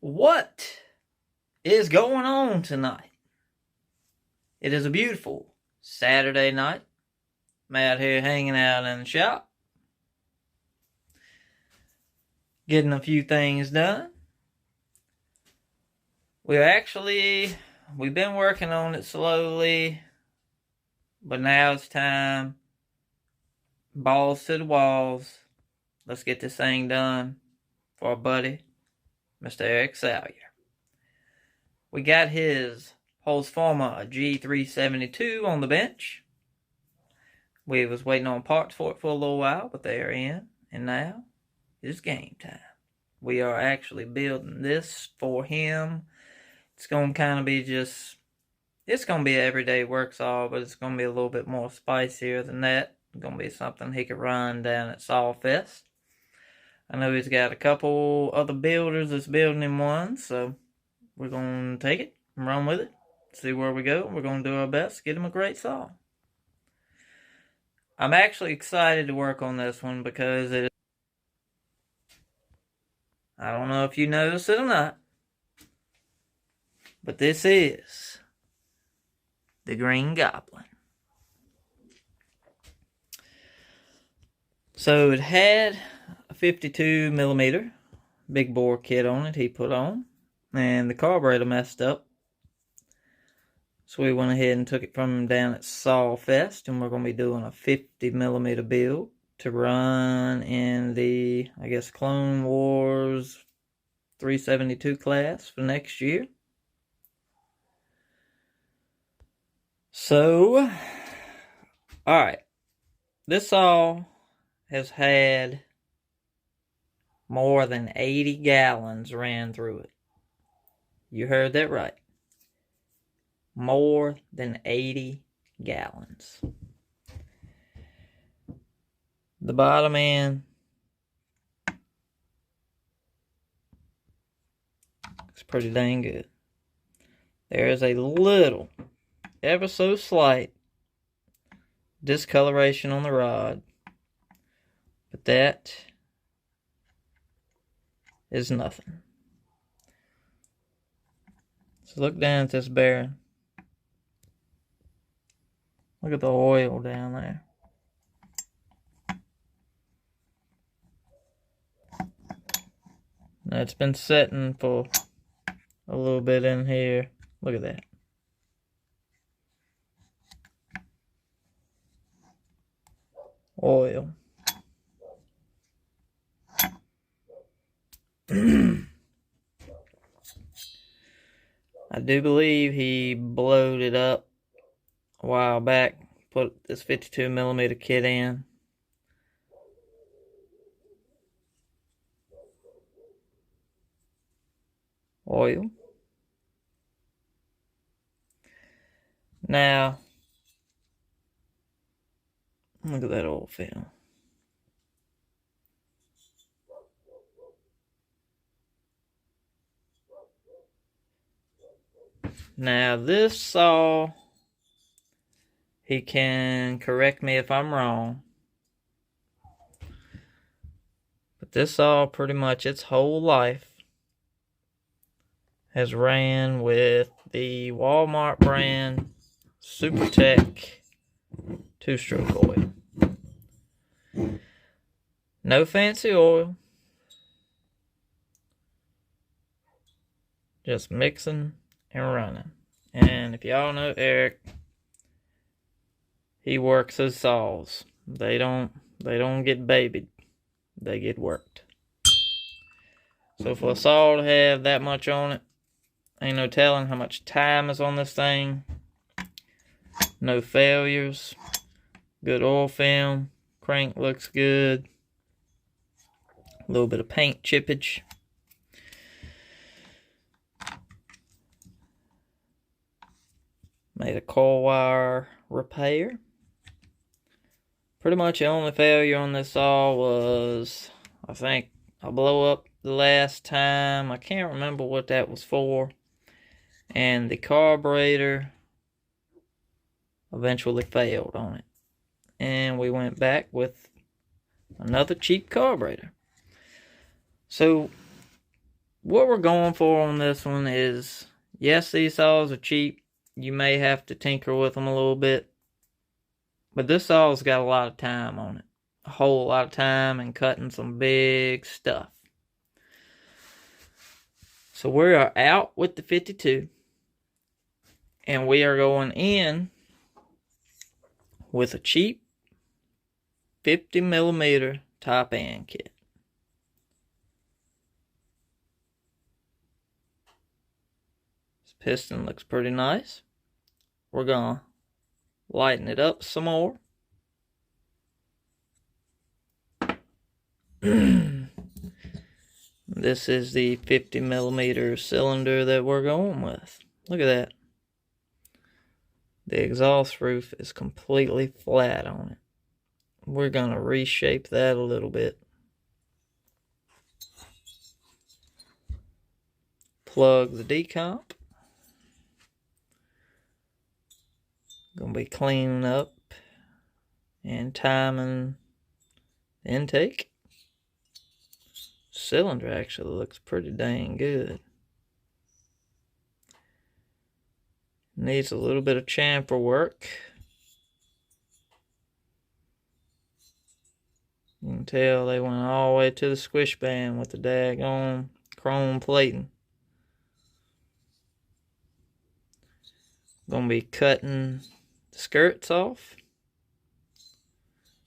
What is going on tonight? It is a beautiful Saturday night. I'm out here hanging out in the shop, getting a few things done. We've been working on it slowly, but now it's time. Balls to the walls. Let's get this thing done for our buddy, Mr. Eric Salyer. We got his Holzfforma G372 on the bench. We was waiting on parts for it for a little while, but they're in, and now it's game time. We are actually building this for him. It's going to kind of be it's going to be an everyday work saw, but it's going to be a little bit more spicier than that. It's going to be something he could run down at Saw Fest. I know he's got a couple other builders that's building him one, so we're going to take it and run with it, see where we go. We're going to do our best to get him a great saw. I'm actually excited to work on this one because I don't know if you noticed it or not, but this is the Green Goblin. So it had a 52mm big bore kit on it he put on, and the carburetor messed up. So we went ahead and took it from him down at Saw Fest, and we're going to be doing a 50mm build to run in the, I guess, Clone Wars 372 class for next year. So, alright, this saw has had more than 80 gallons ran through it. You heard that right. More than 80 gallons. The bottom end is pretty dang good. There is a little, ever so slight, discoloration on the rod, but that is nothing. So look down at this bearing. Look at the oil down there. Now it's been setting for a little bit in here. Look at that. Oil. I do believe he blowed it up a while back, put this 52mm kit in. Oil. Now, look at that oil film. Now this saw, he can correct me if I'm wrong, but this saw pretty much its whole life has ran with the Walmart brand Super Tech 2-stroke oil. No fancy oil, just mixing and running. And if y'all know Eric, he works his saws. They don't get babied, they get worked. So for a saw to have that much on it, ain't no telling how much time is on this thing. No failures. Good oil film. Crank looks good. A little bit of paint chippage. Made a coil wire repair. Pretty much the only failure on this saw was, I think, a blow up the last time. I can't remember what that was for. And the carburetor eventually failed on it. And we went back with another cheap carburetor. So what we're going for on this one is, yes, these saws are cheap. You may have to tinker with them a little bit. But this saw's got a lot of time on it. A whole lot of time and cutting some big stuff. So we are out with the 52. And we are going in with a cheap 50mm top end kit. This piston looks pretty nice. We're going to lighten it up some more. This is the 50mm cylinder that we're going with. Look at that. The exhaust roof is completely flat on it. We're going to reshape that a little bit. Plug the decomp. Going to be cleaning up and timing the intake. Cylinder actually looks pretty dang good. Needs a little bit of chamfer work. You can tell they went all the way to the squish band with the daggone chrome plating. Gonna be cutting the skirts off.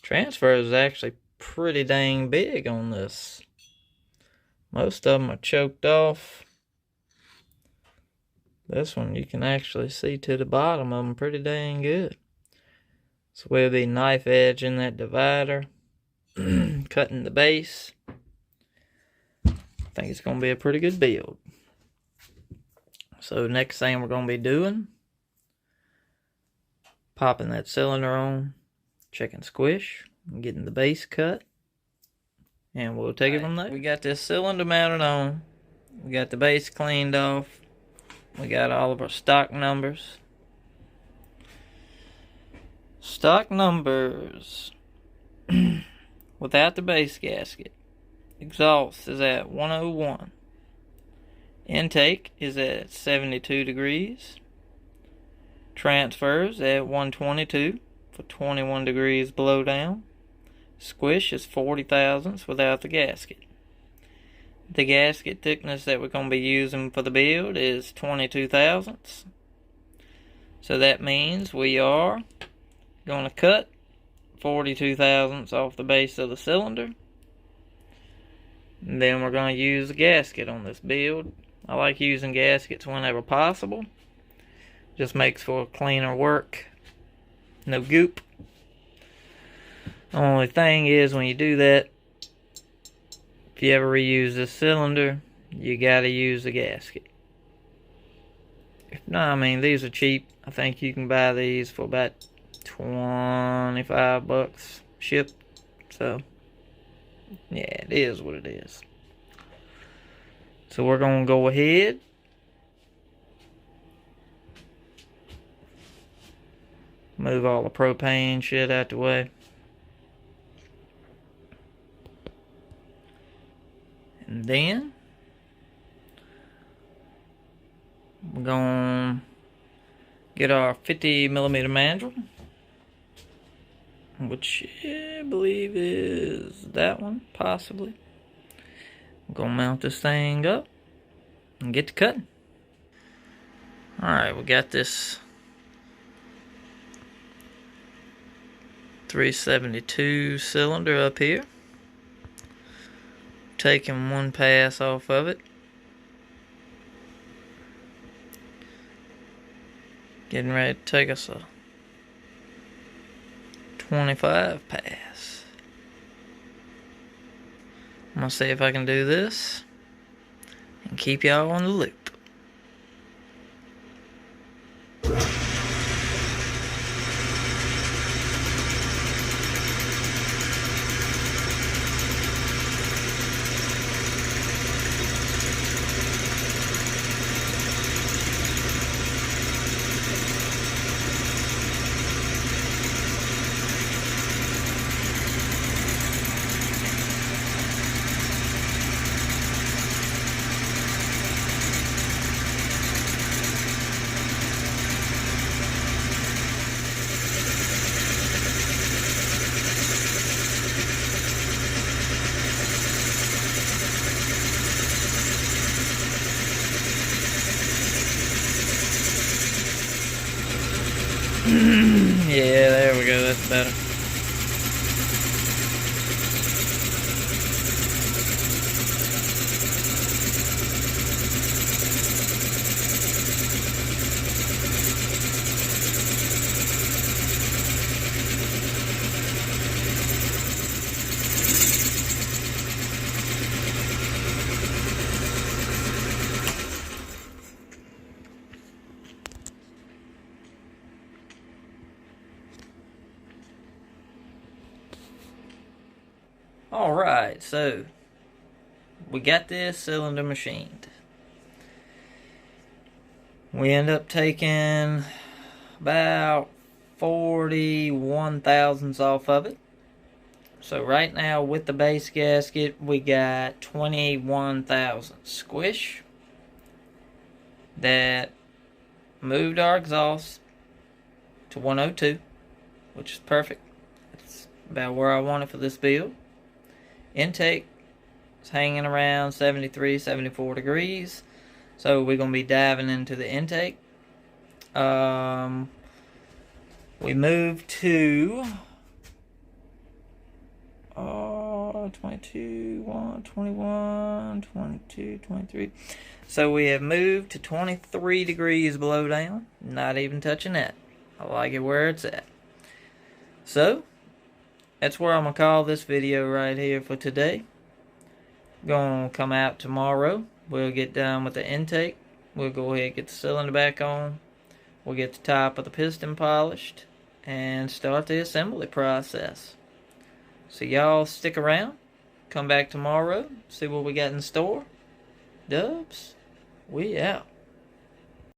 Transfer is actually pretty dang big on this. Most of them are choked off. This one you can actually see to the bottom of them pretty dang good. So we'll be knife edging that divider, cutting the base. I think it's going to be a pretty good build. So next thing we're going to be doing, popping that cylinder on, checking squish, and getting the base cut. And we'll take it from there. We got this cylinder mounted on. We got the base cleaned off. We got all of our stock numbers. Stock numbers. Without the base gasket. Exhaust is at 101. Intake is at 72 degrees. Transfers at 122 for 21 degrees blow down. Squish is 40 thousandths without the gasket. The gasket thickness that we're going to be using for the build is 22 thousandths. So that means we are going to cut 42 thousandths off the base of the cylinder. And then we're going to use a gasket on this build. I like using gaskets whenever possible. Just makes for cleaner work. No goop. The only thing is when you do that, if you ever reuse this cylinder, you gotta use a gasket. If not, I mean, these are cheap. I think you can buy these for about 25 bucks shipped. So, yeah, it is what it is. So we're gonna go ahead. Move all the propane shit out the way. And then we're going to get our 50mm mandrel, which I believe is that one, possibly. I'm going to mount this thing up and get to cutting. Alright, we got this 372 cylinder up here. Taking one pass off of it. Getting ready to take us a 25 pass. I'm gonna see if I can do this and keep y'all on the loop. Yeah, there we go, that's better. Alright, so we got this cylinder machined. We end up taking about 41 thousandths off of it. So right now with the base gasket we got 21 thousandths squish. That moved our exhaust to 102, which is perfect. It's about where I want it for this build. Intake is hanging around 73, 74 degrees. So we're going to be diving into the intake. We moved to 22, 21, 22, 23. So we have moved to 23 degrees below down. Not even touching that. I like it where it's at. So that's where I'm going to call this video right here for today. Going to come out tomorrow. We'll get done with the intake. We'll go ahead and get the cylinder back on. We'll get the top of the piston polished and start the assembly process. So y'all stick around. Come back tomorrow. See what we got in store. Dubs, we out.